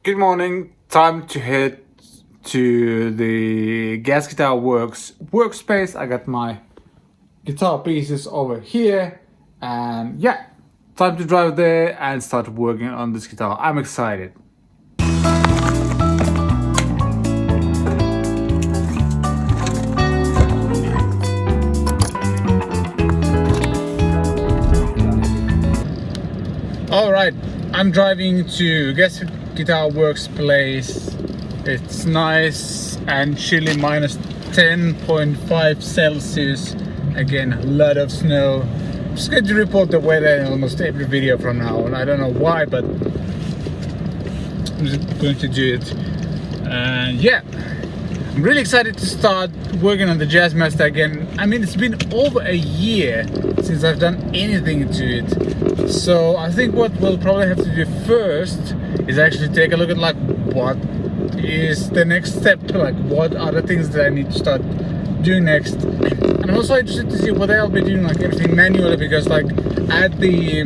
Good morning. Time to head to the Gas Guitar Works workspace. I got my guitar pieces over here, and yeah, time to drive there and start working on this guitar. I'm excited. All right, I'm driving to Gas Guitar Works place. It's nice and chilly, minus 10.5 Celsius. Again, a lot of snow. I'm just going to report the weather in almost every video from now on. I don't know why, but I'm just going to do it. And yeah, I'm really excited to start working on the Jazzmaster again. I mean, it's been over a year since I've done anything to it. So I think what we'll probably have to do first is actually take a look at like what is the next step, like what are the things that I need to start doing next. And I'm also interested to see what I'll be doing, like everything manually, because like at the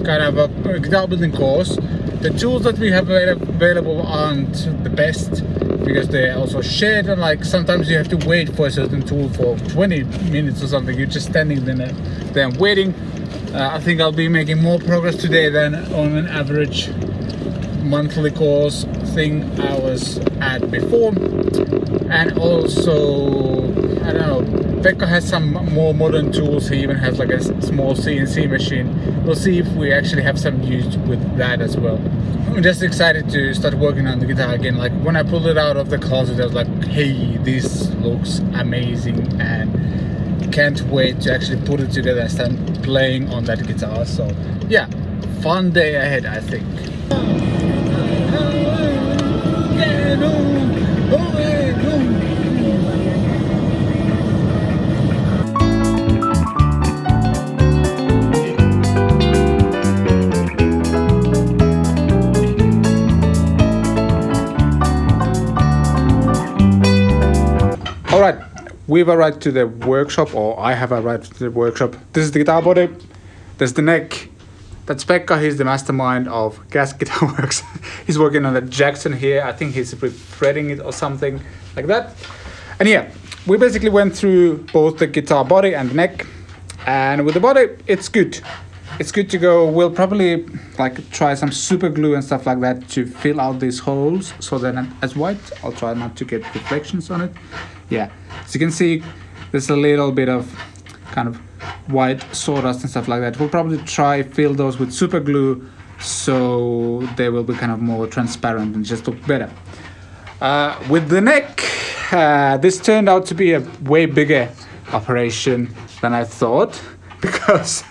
kind of a guitar building course, the tools that we have available aren't the best because they're also shared, and like sometimes you have to wait for a certain tool for 20 minutes or something. You're just standing there waiting. I think I'll be making more progress today than on an average monthly course thing I was at before. And also, I don't know, Pekka has some more modern tools. He even has like a small CNC machine. We'll see if we actually have some use with that as well. I'm just excited to start working on the guitar again. Like when I pulled it out of the closet, I was like, hey, this looks amazing, and can't wait to actually put it together and start playing on that guitar. So yeah, fun day ahead, I think. Alright, we've arrived to the workshop, or I have arrived to the workshop. This is the guitar body, there's the neck. That's Pekka, he's the mastermind of Gas Guitar Works. He's working on the Jackson here. I think he's threading it or something like that. And yeah, we basically went through both the guitar body and the neck. And with the body, it's good. It's good to go. We'll probably like try some super glue and stuff like that to fill out these holes so that as white. I'll try not to get reflections on it. Yeah, as you can see, there's a little bit of kind of white sawdust and stuff like that. We'll probably try fill those with super glue so they will be kind of more transparent and just look better. With the neck, this turned out to be a way bigger operation than I thought, because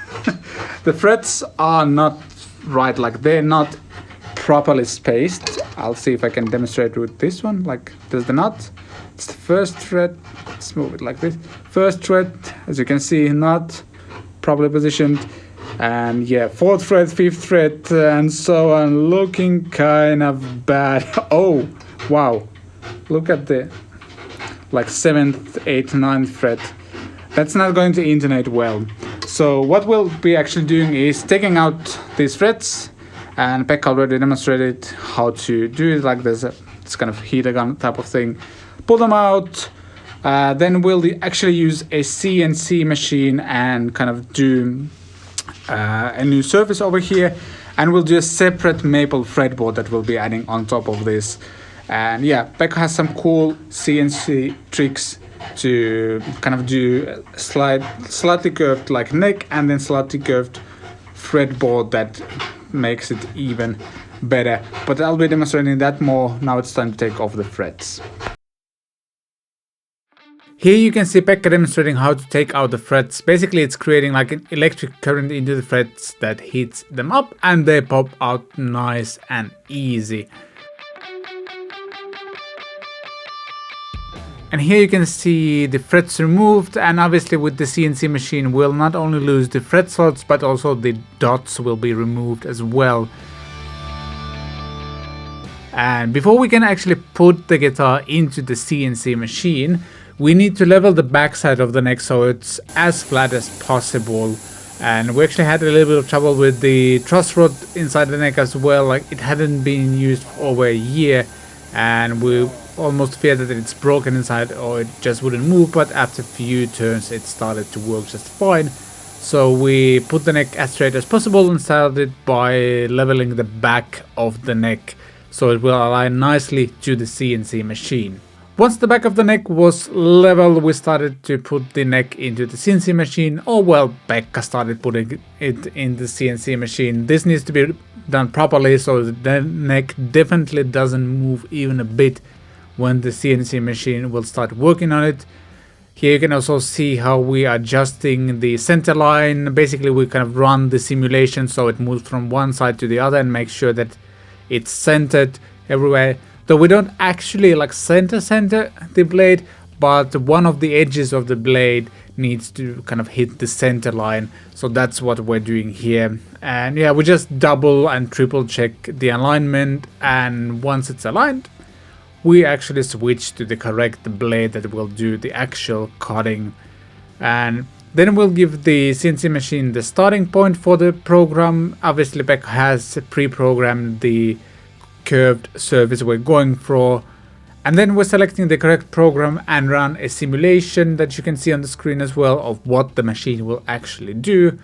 the frets are not right, like they're not properly spaced. I'll see if I can demonstrate with this one. Like there's the knot, it's the first thread, let's move it like this. First thread, as you can see, not properly positioned, and yeah, fourth thread, fifth thread, and so on, looking kind of bad. Oh wow, look at the like 7th, 8th, 9th fret. That's not going to intonate well. So what we'll be actually doing is taking out these frets, and Pekka already demonstrated how to do it. Like there's this kind of heater gun type of thing. Pull them out. Then we'll actually use a CNC machine and kind of do a new surface over here, and we'll do a separate maple fretboard that we'll be adding on top of this. And yeah, Pekka has some cool CNC tricks to kind of do a slightly curved like neck and then slightly curved fretboard that makes it even better. But I'll be demonstrating that more. Now it's time to take off the frets. Here you can see Pekka demonstrating how to take out the frets. Basically it's creating like an electric current into the frets that heats them up, and they pop out nice and easy. And here you can see the frets removed, and obviously with the CNC machine we'll not only lose the fret slots but also the dots will be removed as well. And before we can actually put the guitar into the CNC machine, we need to level the backside of the neck so it's as flat as possible. And we actually had a little bit of trouble with the truss rod inside the neck as well. Like, it hadn't been used for over a year, and we almost feared that it's broken inside or it just wouldn't move, but after a few turns it started to work just fine. So we put the neck as straight as possible and started by leveling the back of the neck so it will align nicely to the CNC machine. Once the back of the neck was level, we started to put the neck into the CNC machine, or well, Pekka started putting it in the CNC machine. This needs to be done properly so the neck definitely doesn't move even a bit when the CNC machine will start working on it. Here you can also see how we are adjusting the center line. Basically, we kind of run the simulation so it moves from one side to the other and make sure that it's centered everywhere. Though we don't actually like center the blade, but one of the edges of the blade needs to kind of hit the center line. So that's what we're doing here. And yeah, we just double and triple check the alignment, and once it's aligned, we actually switch to the correct blade that will do the actual cutting. And then we'll give the CNC machine the starting point for the program. Obviously, Pekka has pre-programmed the curved surface we're going for, and then we're selecting the correct program and run a simulation that you can see on the screen as well of what the machine will actually do.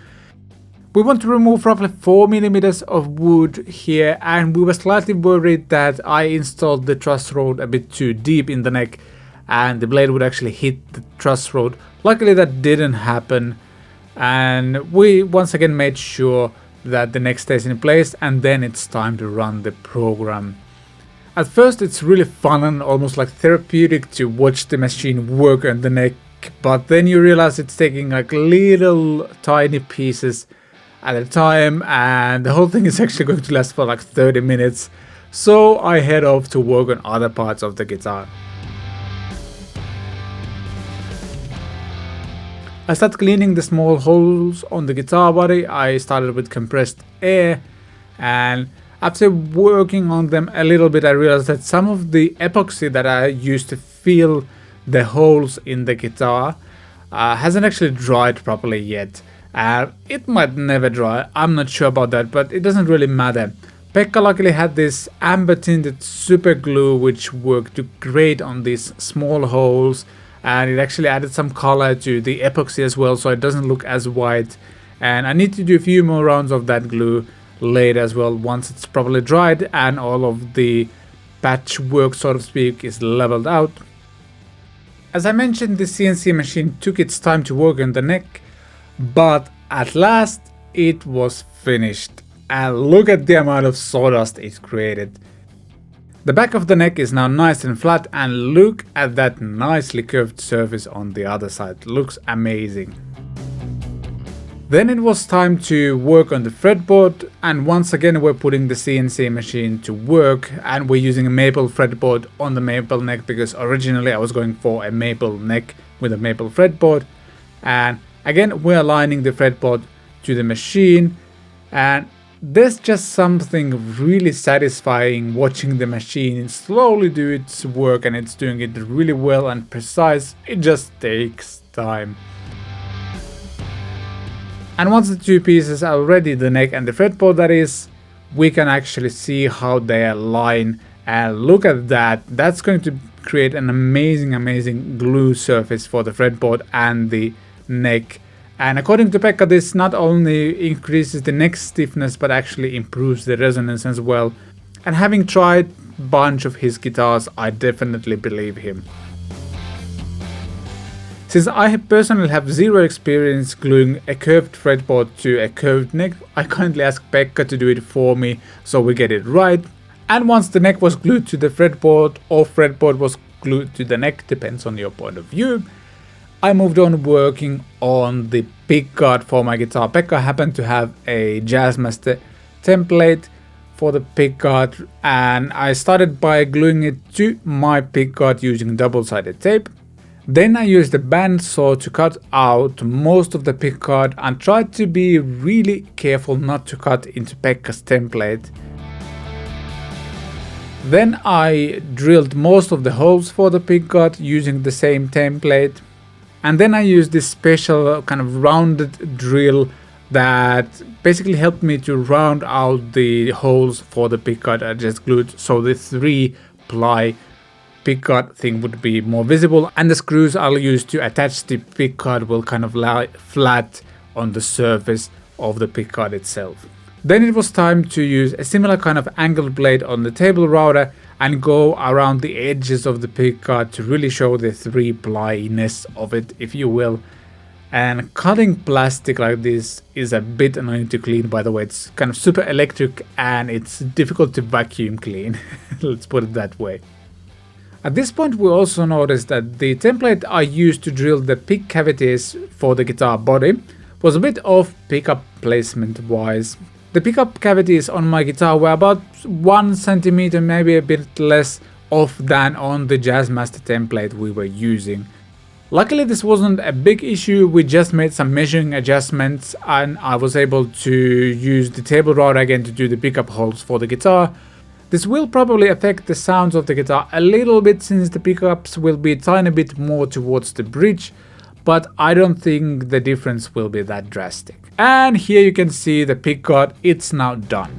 We want to remove roughly 4mm of wood here, and we were slightly worried that I installed the truss rod a bit too deep in the neck and the blade would actually hit the truss rod. Luckily that didn't happen, and we once again made sure that the neck stays in place, and then it's time to run the program. At first it's really fun and almost like therapeutic to watch the machine work on the neck, but then you realize it's taking like little tiny pieces at a time, and the whole thing is actually going to last for like 30 minutes. So I head off to work on other parts of the guitar. I started cleaning the small holes on the guitar body. I started with compressed air, and after working on them a little bit, I realized that some of the epoxy that I used to fill the holes in the guitar hasn't actually dried properly yet. It might never dry, I'm not sure about that, but it doesn't really matter. Pekka luckily had this amber tinted super glue which worked great on these small holes, and it actually added some color to the epoxy as well, so it doesn't look as white. And I need to do a few more rounds of that glue later as well, once it's properly dried and all of the patchwork, so to speak, is leveled out. As I mentioned, the CNC machine took its time to work on the neck, but at last it was finished. And look at the amount of sawdust it created. The back of the neck is now nice and flat, and look at that nicely curved surface on the other side. Looks amazing. Then it was time to work on the fretboard, and once again we're putting the CNC machine to work, and we're using a maple fretboard on the maple neck because originally I was going for a maple neck with a maple fretboard. And again we're aligning the fretboard to the machine, and there's just something really satisfying watching the machine slowly do its work, and it's doing it really well and precise. It just takes time. And once the two pieces are ready, the neck and the fretboard that is, we can actually see how they align, and look at that. That's going to create an amazing glue surface for the fretboard and the neck. And according to Pekka, this not only increases the neck stiffness but actually improves the resonance as well. And having tried a bunch of his guitars, I definitely believe him. Since I personally have zero experience gluing a curved fretboard to a curved neck, I kindly asked Pekka to do it for me so we get it right. And once the neck was glued to the fretboard, or fretboard was glued to the neck, depends on your point of view, I moved on working on the pickguard for my guitar. Pekka happened to have a Jazzmaster template for the pickguard, and I started by gluing it to my pickguard using double-sided tape. Then I used a bandsaw to cut out most of the pickguard and tried to be really careful not to cut into Pekka's template. Then I drilled most of the holes for the pickguard using the same template. And then I used this special kind of rounded drill that basically helped me to round out the holes for the pickguard I just glued, so the 3-ply pickguard thing would be more visible, and the screws I'll use to attach the pickguard will kind of lie flat on the surface of the pickguard itself. Then it was time to use a similar kind of angled blade on the table router and go around the edges of the pickguard to really show the 3-plyness of it, if you will. And cutting plastic like this is a bit annoying to clean, by the way. It's kind of super electric and it's difficult to vacuum clean. Let's put it that way. At this point we also noticed that the template I used to drill the pick cavities for the guitar body was a bit off pickup placement wise. The pickup cavities on my guitar were about 1 centimeter, maybe a bit less off than on the Jazzmaster template we were using. Luckily this wasn't a big issue, we just made some measuring adjustments and I was able to use the table router again to do the pickup holes for the guitar. This will probably affect the sounds of the guitar a little bit since the pickups will be a tiny bit more towards the bridge, but I don't think the difference will be that drastic. And here you can see the pickguard, it's now done.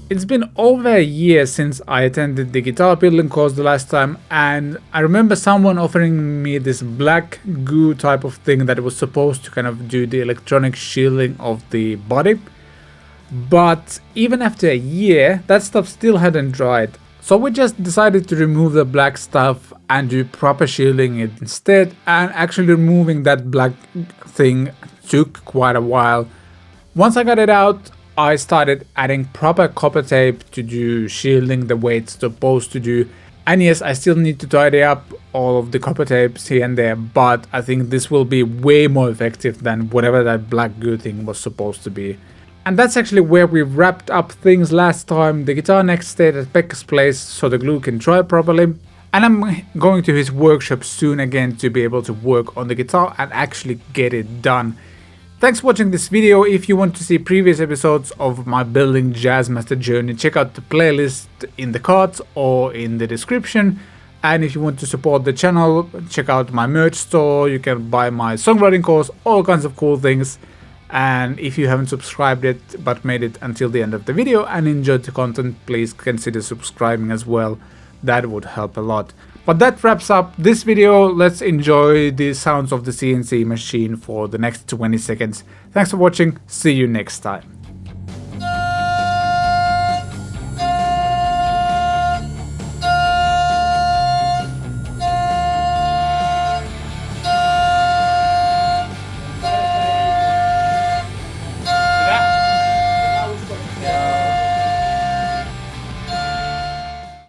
It's been over a year since I attended the guitar building course the last time, and I remember someone offering me this black goo type of thing that was supposed to kind of do the electronic shielding of the body. But even after a year, that stuff still hadn't dried. So we just decided to remove the black stuff and do proper shielding it instead, and actually removing that black thing took quite a while. Once I got it out, I started adding proper copper tape to do shielding the way it's supposed to do. And yes, I still need to tidy up all of the copper tapes here and there, but I think this will be way more effective than whatever that black goo thing was supposed to be. And that's actually where we wrapped up things last time. The guitar neck stayed at Pekka's place so the glue can dry properly. And I'm going to his workshop soon again to be able to work on the guitar and actually get it done. Thanks for watching this video. If you want to see previous episodes of my building Jazzmaster journey, check out the playlist in the cards or in the description. And if you want to support the channel, check out my merch store. You can buy my songwriting course, all kinds of cool things. And if you haven't subscribed yet but made it until the end of the video and enjoyed the content, please consider subscribing as well. That would help a lot. But that wraps up this video. Let's enjoy the sounds of the CNC machine for the next 20 seconds. Thanks for watching. See you next time.